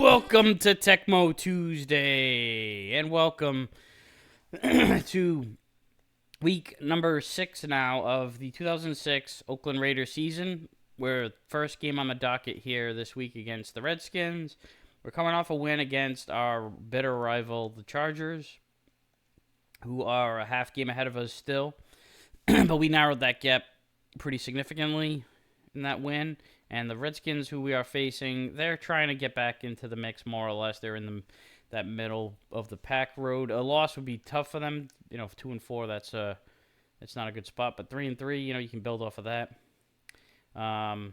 Welcome to Tecmo Tuesday, and welcome to week number 6 now of the 2006 Oakland Raiders season. We're first game on the docket here this week against the Redskins. We're coming off a win against our bitter rival, the Chargers, who are a half game ahead of us still. But we narrowed that gap pretty significantly in that win. And the Redskins, who we are facing, they're trying to get back into the mix more or less. They're in that middle of the pack road. A loss would be tough for them. 2-4, that's not a good spot. But 3-3, you can build off of that. One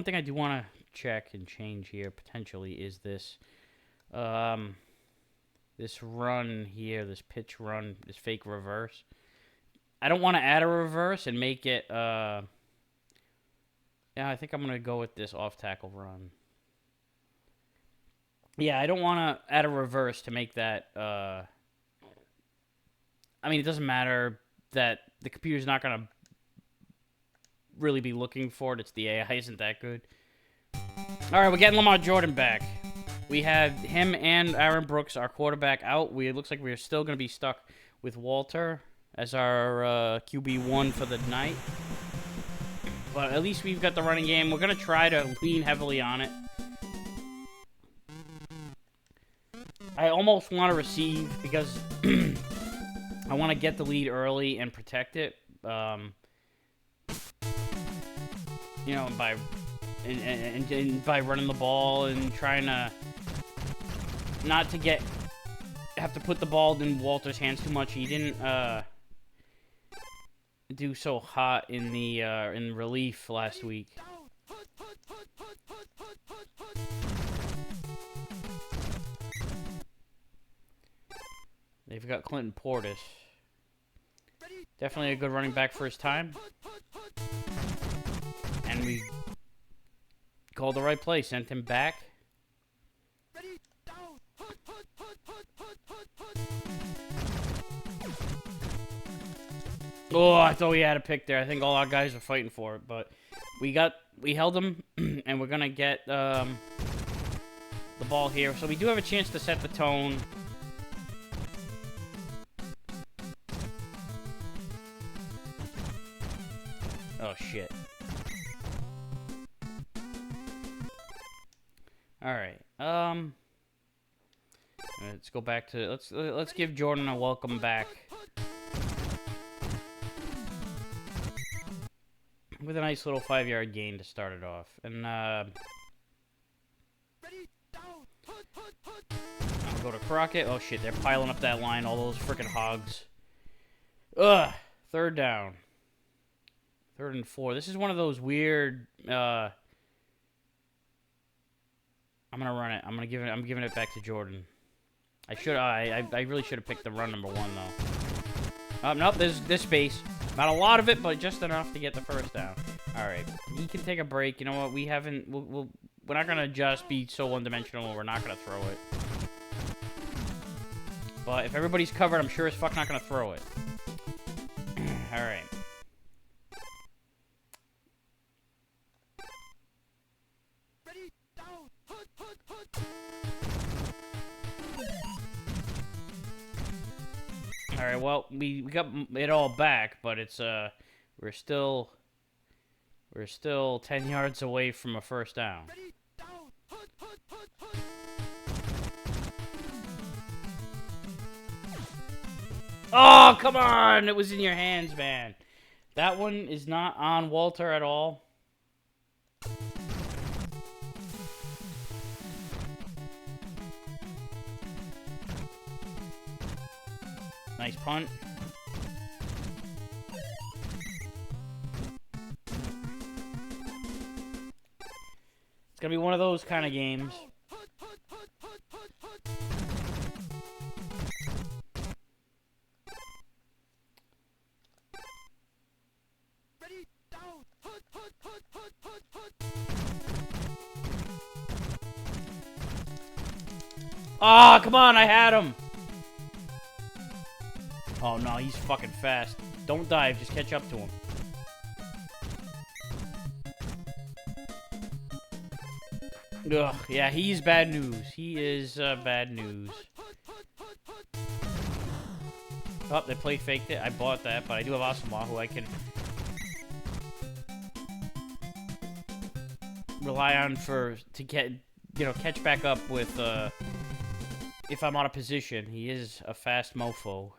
thing I do want to check and change here potentially is this run here, this pitch run, this fake reverse. I don't want to add a reverse and make it. Yeah, I think I'm going to go with this off-tackle run. Yeah, I don't want to add a reverse to make that... it doesn't matter that the computer's not going to really be looking for it. It's the AI isn't that good. All right, we're getting Lamar Jordan back. We had him and Aaron Brooks, our quarterback, out. It looks like we're still going to be stuck with Walter as our QB1 for the night. But at least we've got the running game. We're going to try to lean heavily on it. I almost want to receive because I want to get the lead early and protect it. By running the ball and trying to not to have to put the ball in Walter's hands too much. He didn't do so hot in the in relief last week. They've got Clinton Portis. Definitely a good running back for his time. And we called the right play, sent him back. Oh, I thought we had a pick there. I think all our guys are fighting for it, but we held them, and we're gonna get the ball here. So we do have a chance to set the tone. Oh shit! All right. Let's go back to let's give Jordan a welcome back. With a nice little 5-yard gain to start it off. And, I'll go to Crockett. Oh, shit, they're piling up that line. All those freaking hogs. Ugh. Third down. 3rd and 4. This is one of those weird, I'm going to run it. I'm giving it back to Jordan. I really should have picked the run number 1, though. Nope, there's space. Not a lot of it, but just enough to get the first down. All right, he can take a break. You know what? We're not gonna just be so one-dimensional. We're not gonna throw it. But if everybody's covered, I'm sure as fuck not gonna throw it. All right. All right, well, we got it all back, but it's we're still 10 yards away from a first down. Oh, come on! It was in your hands, man. That one is not on Walter at all. Nice punt. It's going to be one of those kind of games. Oh, come on, I had him. Oh, no, he's fucking fast. Don't dive, just catch up to him. Ugh, yeah, he's bad news. He is bad news. Oh, they play faked it. I bought that, but I do have Asamoah, who I can rely on to get, catch back up with if I'm out of position. He is a fast mofo.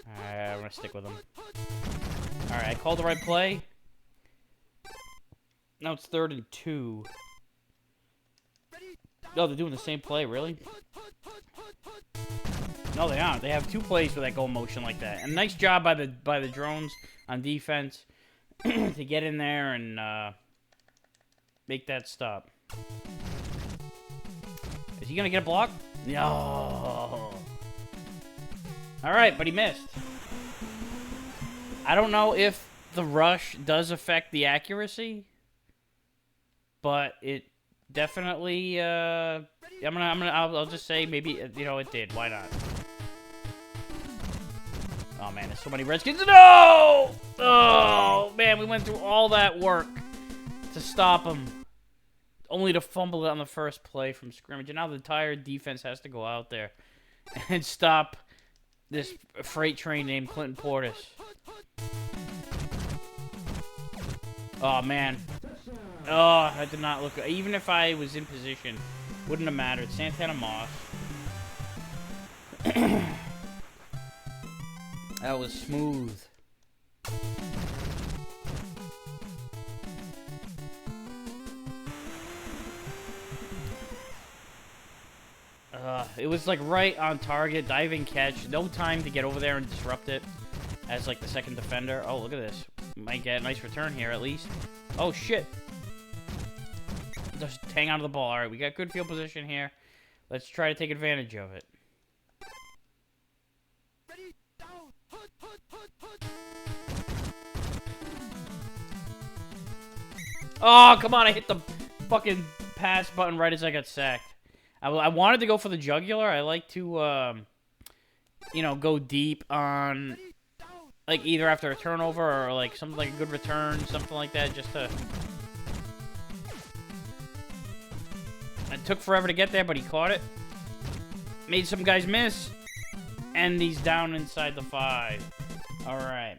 Alright, I'm gonna stick with him. Alright, I called the right play. Now it's 3rd and 2. No, they're doing the same play, really? No, they aren't. They have 2 plays with that goal motion like that. And nice job by the drones on defense to get in there and make that stop. Is he gonna get a block? No. Alright, but he missed. I don't know if the rush does affect the accuracy, but it definitely I'll just say maybe it did. Why not? Oh man, there's so many Redskins. No! Oh man, we went through all that work to stop him, only to fumble it on the first play from scrimmage. And now the entire defense has to go out there and stop this freight train named Clinton Portis. Oh man. Oh, that did not look good. Even if I was in position, wouldn't have mattered. Santana Moss. That was smooth. It was like right on target, diving catch. No time to get over there and disrupt it as like the second defender. Oh, look at this. Might get a nice return here at least. Oh, shit. Just hang on to the ball. All right, we got good field position here. Let's try to take advantage of it. Oh, come on. I hit the fucking pass button right as I got sacked. I wanted to go for the jugular. I like to, go deep on, like, either after a turnover or, like, something like a good return, something like that, just to... It took forever to get there, but he caught it. Made some guys miss. And he's down inside the 5. All right.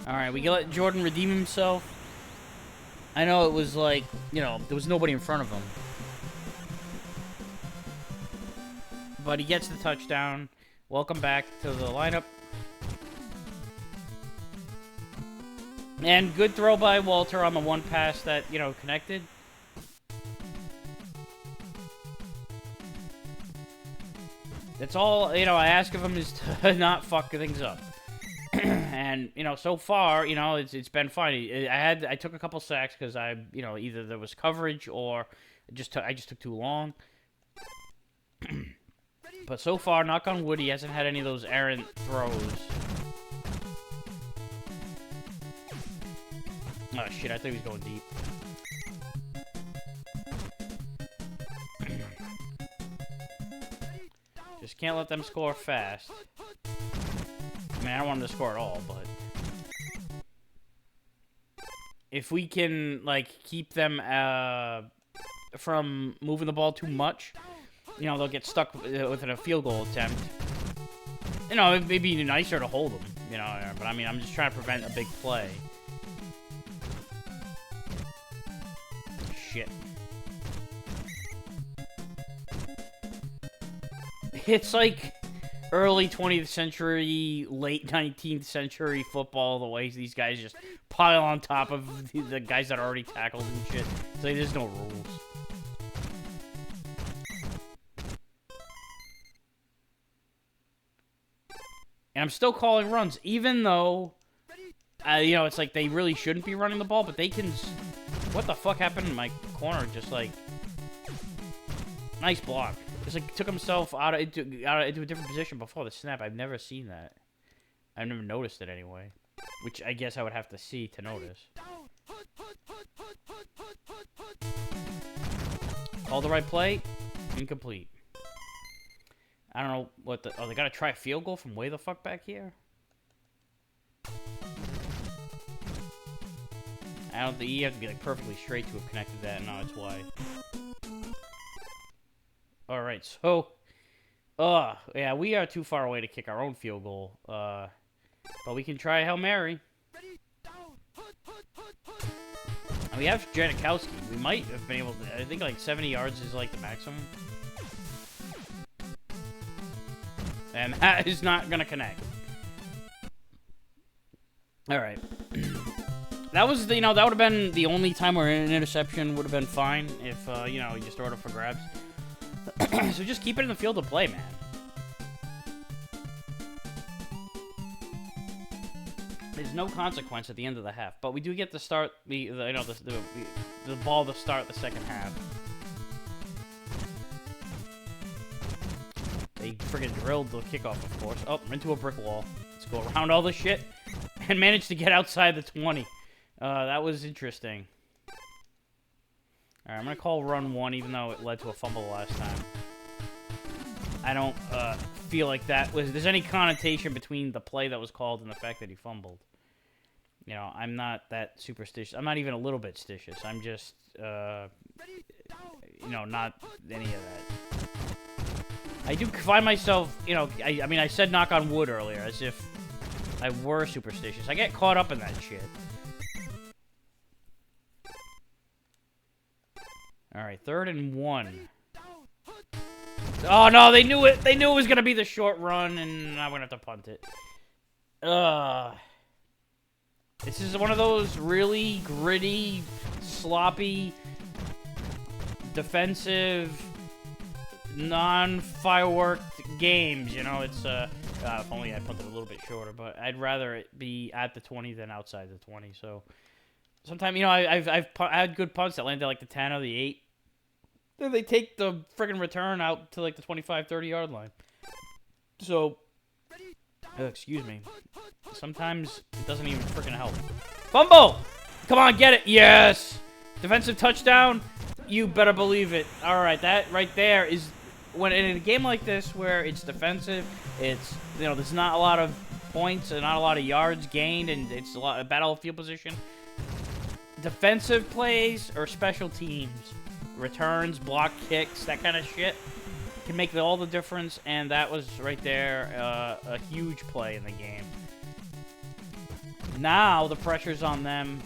All right, we can let Jordan redeem himself. I know it was like, there was nobody in front of him. But he gets the touchdown. Welcome back to the lineup. And good throw by Walter on the one pass that, connected. That's all, I ask of him is to not fuck things up. And, so far, it's been fine. I took a couple sacks because either there was coverage or I just took too long. But so far, knock on wood, he hasn't had any of those errant throws. Oh shit, I thought he was going deep. Just can't let them score fast. I mean, I don't want them to score at all, but... If we can, like, keep them from moving the ball too much, they'll get stuck within a field goal attempt. It may be nicer to hold them, but I mean, I'm just trying to prevent a big play. Shit. It's like early 20th century, late 19th century football, the ways these guys just pile on top of the guys that are already tackled and shit. It's like there's no rules. And I'm still calling runs, even though, it's like they really shouldn't be running the ball, but they can... What the fuck happened in my corner? Just like... Nice block. Just like took himself into a different position before the snap. I've never seen that. I've never noticed it anyway. Which I guess I would have to see to notice. Call the right play. Incomplete. I don't know what the... Oh, they got to try a field goal from way the fuck back here? I don't think you have to be like perfectly straight to have connected that. No, it's wide. All right, so... yeah, we are too far away to kick our own field goal. But we can try a Hail Mary. And we have Janikowski. We might have been able to... I think like 70 yards is like the maximum. And that is not going to connect. All right. That was, you know, that would have been the only time where an interception would have been fine if, you know, you just throw it up for grabs. So just keep it in the field of play, man. There's no consequence at the end of the half, but we do get to start the ball to start the second half. They friggin' drilled the kickoff, of course. Oh, into a brick wall. Let's go around all this shit and manage to get outside the 20. That was interesting. Alright, I'm gonna call run 1, even though it led to a fumble last time. I don't feel like that was... There's any connotation between the play that was called and the fact that he fumbled. You know, I'm not that superstitious. I'm not even a little bit stitious. I'm just, you know, not any of that. I do find myself, you know, I mean, I said knock on wood earlier, as if I were superstitious. I get caught up in that shit. Alright, 3rd and 1. Oh, no, they knew it. They knew it was going to be the short run, and I'm going to have to punt it. This is one of those really gritty, sloppy, defensive, non-firework games. You know, it's, if only I punted a little bit shorter, but I'd rather it be at the 20 than outside the 20, so... Sometimes, you know, I've had good punts that landed like the 10 or the 8. Then they take the friggin' return out to like the 25, 30-yard line. So, excuse me. Sometimes it doesn't even friggin' help. Fumble! Come on, get it. Yes! Defensive touchdown? You better believe it. All right, that right there is... when in a game like this where it's defensive, it's, you know, there's not a lot of points and not a lot of yards gained, and it's a lot of battlefield position. Defensive plays or special teams, returns, block kicks, that kind of shit can make all the difference, and that was right there a huge play in the game. Now the pressure's on them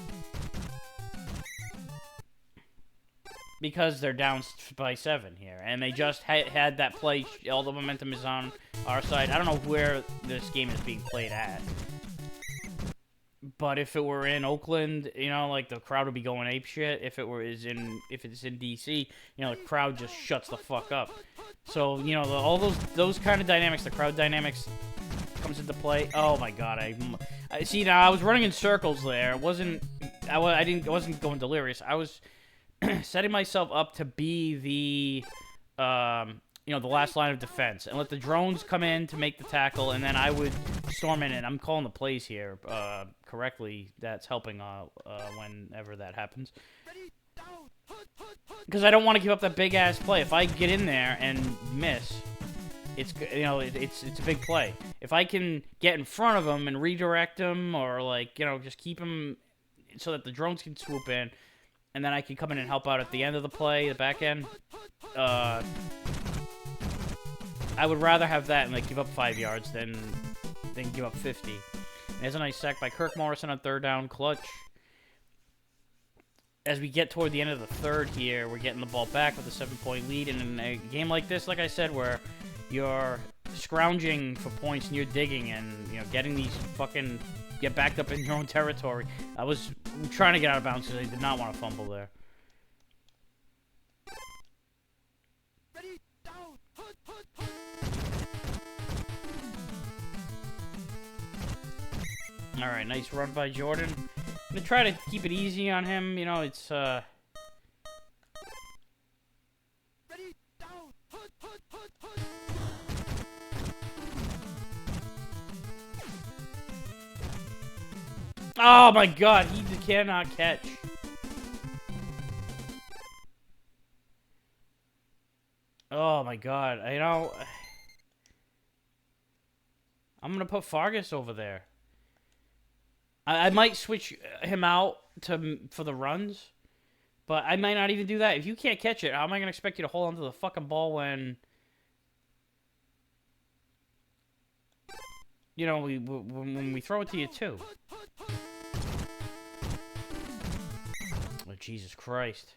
because they're down by 7 here, and they just had that play. All the momentum is on our side. I don't know where this game is being played at. But if it were in Oakland, you know, like the crowd would be going ape shit. If it's in DC, you know, the crowd just shuts the fuck up. So, you know, all those kind of dynamics, the crowd dynamics comes into play. Oh my god, I see now. I was running in circles there. I wasn't going delirious. I was setting myself up to be the you know, the last line of defense and let the drones come in to make the tackle, and then I would storm in, and I'm calling the plays here correctly. That's helping whenever that happens. Because I don't want to give up that big-ass play. If I get in there and miss, it's, you know, it's a big play. If I can get in front of them and redirect them, or, like, you know, just keep them so that the drones can swoop in, and then I can come in and help out at the end of the play, the back end, I would rather have that and, like, give up 5 yards than give up 50. And there's a nice sack by Kirk Morrison on 3rd down, clutch. As we get toward the end of the 3rd here, we're getting the ball back with a 7-point lead. And in a game like this, like I said, where you're scrounging for points and you're digging and, you know, getting these fucking... get backed up in your own territory. I was trying to get out of bounds because I did not want to fumble there. Alright, nice run by Jordan. I'm going to try to keep it easy on him. You know, it's, oh my god, he cannot catch. Oh my god, you know... I'm going to put Fargus over there. I might switch him out for the runs, but I might not even do that. If you can't catch it, how am I going to expect you to hold onto the fucking ball when, you know, when we throw it to you too? Oh, Jesus Christ.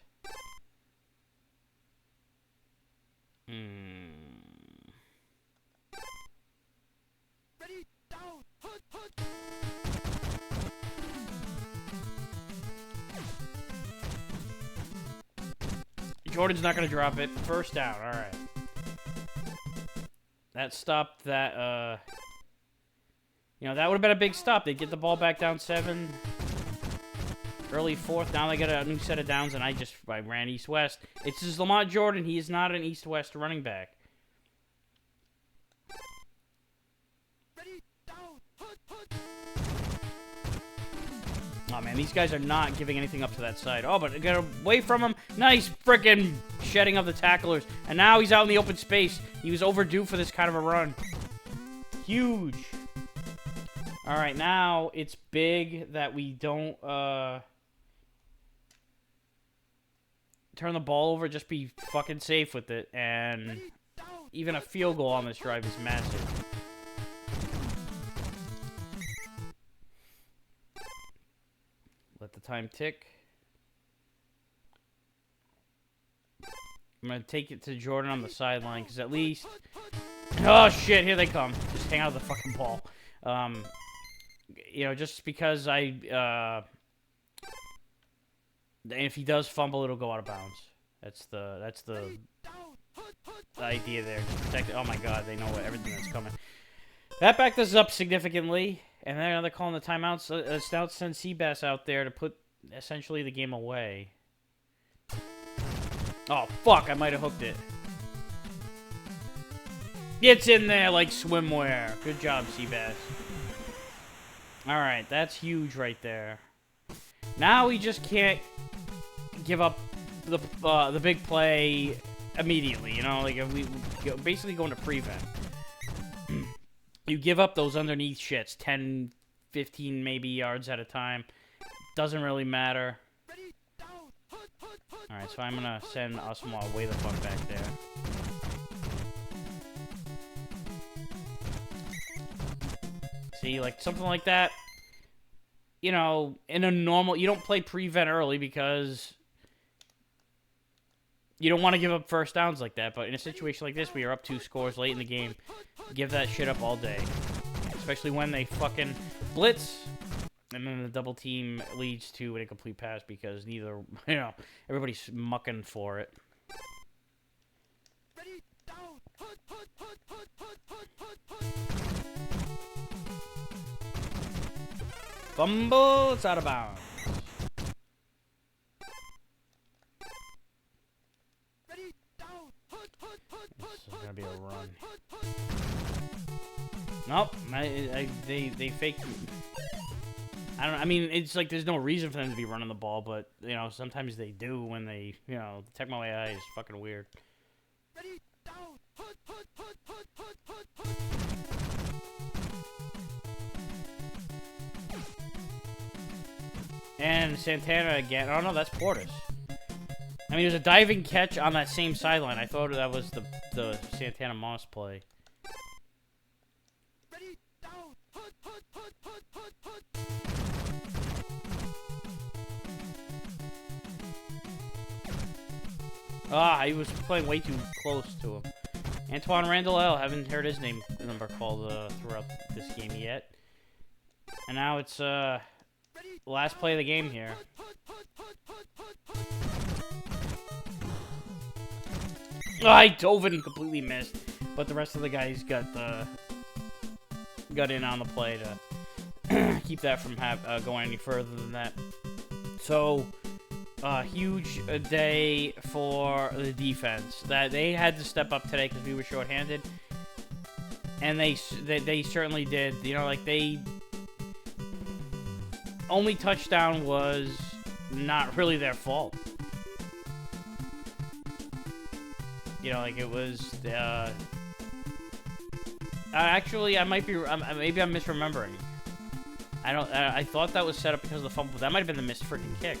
Jordan's not going to drop it. First down. All right. That stopped that, you know, that would have been a big stop. They'd get the ball back down 7. Early 4th. Now they got a new set of downs, and I ran east-west. It's just Lamont Jordan. He is not an east-west running back. Oh, man, these guys are not giving anything up to that side. Oh, but get away from him. Nice freaking shedding of the tacklers. And now he's out in the open space. He was overdue for this kind of a run. Huge. All right, now it's big that we don't turn the ball over. Just be fucking safe with it. And even a field goal on this drive is massive. Let the time tick. I'm going to take it to Jordan on the sideline, because at least... Oh, shit, here they come. Just hang out of the fucking ball. You know, just because if he does fumble, it'll go out of bounds. That's the idea there. Protect it. Oh, my God, they know everything that's coming. That backed us up significantly. And then they're calling the timeouts. Stout sends Seabass out there to put, essentially, the game away. Oh, fuck. I might have hooked it. It's in there like swimwear. Good job, Seabass. Alright, that's huge right there. Now we just can't give up the big play immediately. You know, like, if we basically go into prevent. You give up those underneath shits, 10, 15 maybe yards at a time. Doesn't really matter. Alright, so I'm going to send Osmo way the fuck back there. See, like, something like that. You know, in a normal... You don't play prevent early because... You don't want to give up first downs like that, but in a situation like this where you're up 2 scores late in the game, give that shit up all day. Especially when they fucking blitz, and then the double team leads to an incomplete pass because neither, you know, everybody's mucking for it. Fumble, it's out of bounds. This is gonna be a run. Nope, they faked. I mean, it's like there's no reason for them to be running the ball, but you know, sometimes they do when they, you know, the Tecmo AI is fucking weird. And Santana again. Oh no, that's Portis. I mean, there's a diving catch on that same sideline. I thought that was the Santana Moss play. Ah, he was playing way too close to him. Antoine Randall L. Haven't heard his number called throughout this game yet. And now it's last play of the game here. Oh, I dove it and completely missed, but the rest of the guys got in on the play to keep that from going any further than that. So, huge day for the defense. That they had to step up today because we were shorthanded, and they certainly did. You know, like only touchdown was not really their fault. You know, like it was Actually, I might be. Maybe I'm misremembering. I don't. I thought that was set up because of the fumble. That might have been the missed freaking kick.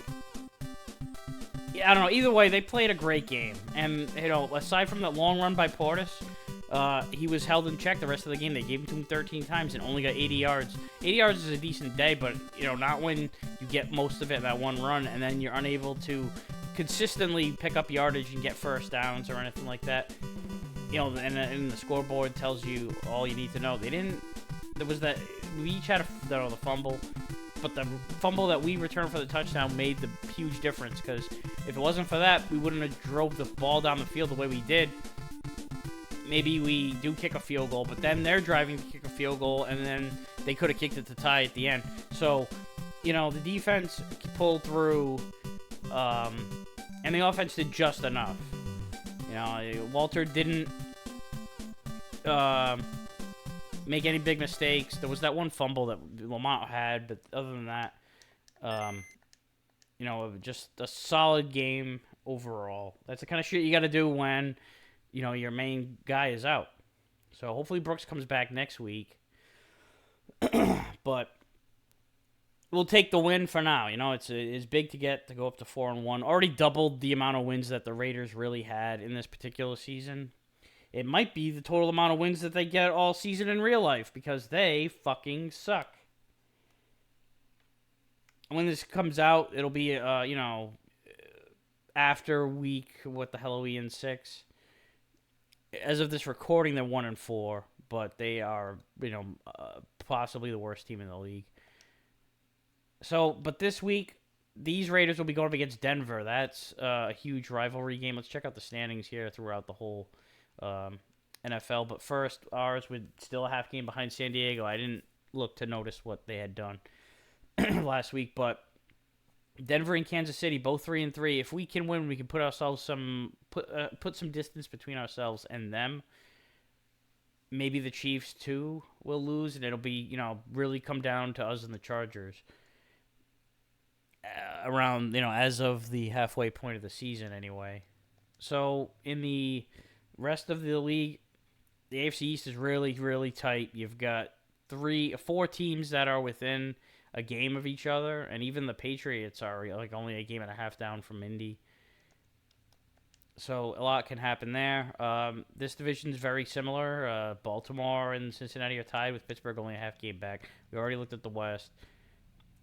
Yeah, I don't know. Either way, they played a great game, and aside from that long run by Portis, he was held in check the rest of the game. They gave him to him 13 times and only got 80 yards. 80 yards is a decent day, but not when you get most of it in that one run, and then you're unable to consistently pick up yardage and get first downs or anything like that. And the scoreboard tells you all you need to know. They didn't. There was that we each had the fumble, but the fumble that we returned for the touchdown made the huge difference. Because if it wasn't for that, we wouldn't have drove the ball down the field the way we did. Maybe we do kick a field goal, but then they're driving to kick a field goal, and then they could have kicked it to tie at the end. So, the defense pulled through, and the offense did just enough. Walter didn't make any big mistakes. There was that one fumble that Lamont had, but other than that, just a solid game overall. That's the kind of shit you got to do when, your main guy is out. So hopefully Brooks comes back next week. But we'll take the win for now. It's big to go up to 4-1. Already doubled the amount of wins that the Raiders really had in this particular season. It might be the total amount of wins that they get all season in real life because they fucking suck. When this comes out, it'll be after week Halloween 6. As of this recording, they're 1-4, but they are possibly the worst team in the league. So, but this week, these Raiders will be going up against Denver. That's a huge rivalry game. Let's check out the standings here throughout the whole NFL. But first, ours with still a half game behind San Diego. I didn't look to notice what they had done last week. But Denver and Kansas City, both 3-3. If we can win, we can put ourselves put some distance between ourselves and them. Maybe the Chiefs, too, will lose, and it'll be, really come down to us and the Chargers. Around, as of the halfway point of the season anyway. So, in the rest of the league, the AFC East is really, really tight. You've got 4 teams that are within a game of each other, and even the Patriots are only a game and a half down from Indy. So, a lot can happen there. This division is very similar. Baltimore and Cincinnati are tied with Pittsburgh only a half game back. We already looked at the West.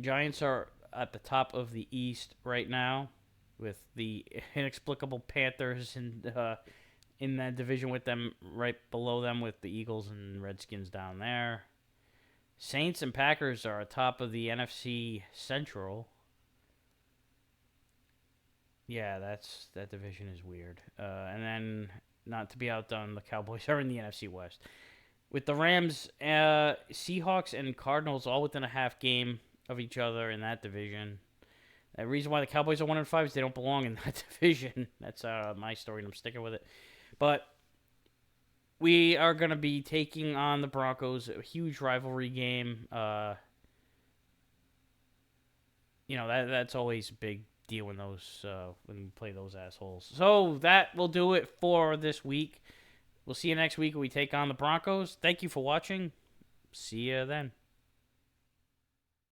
Giants are at the top of the East right now, with the inexplicable Panthers in that division with them right below them, with the Eagles and Redskins down there. Saints and Packers are atop of the NFC Central. Yeah, that division is weird. And then, not to be outdone, the Cowboys are in the NFC West. With the Rams, Seahawks, and Cardinals all within a half game of each other in that division. The reason why the Cowboys are 1-5 is they don't belong in that division. That's my story, and I'm sticking with it. But we are going to be taking on the Broncos, a huge rivalry game. That's always a big deal when we play those assholes. So that will do it for this week. We'll see you next week when we take on the Broncos. Thank you for watching. See you then.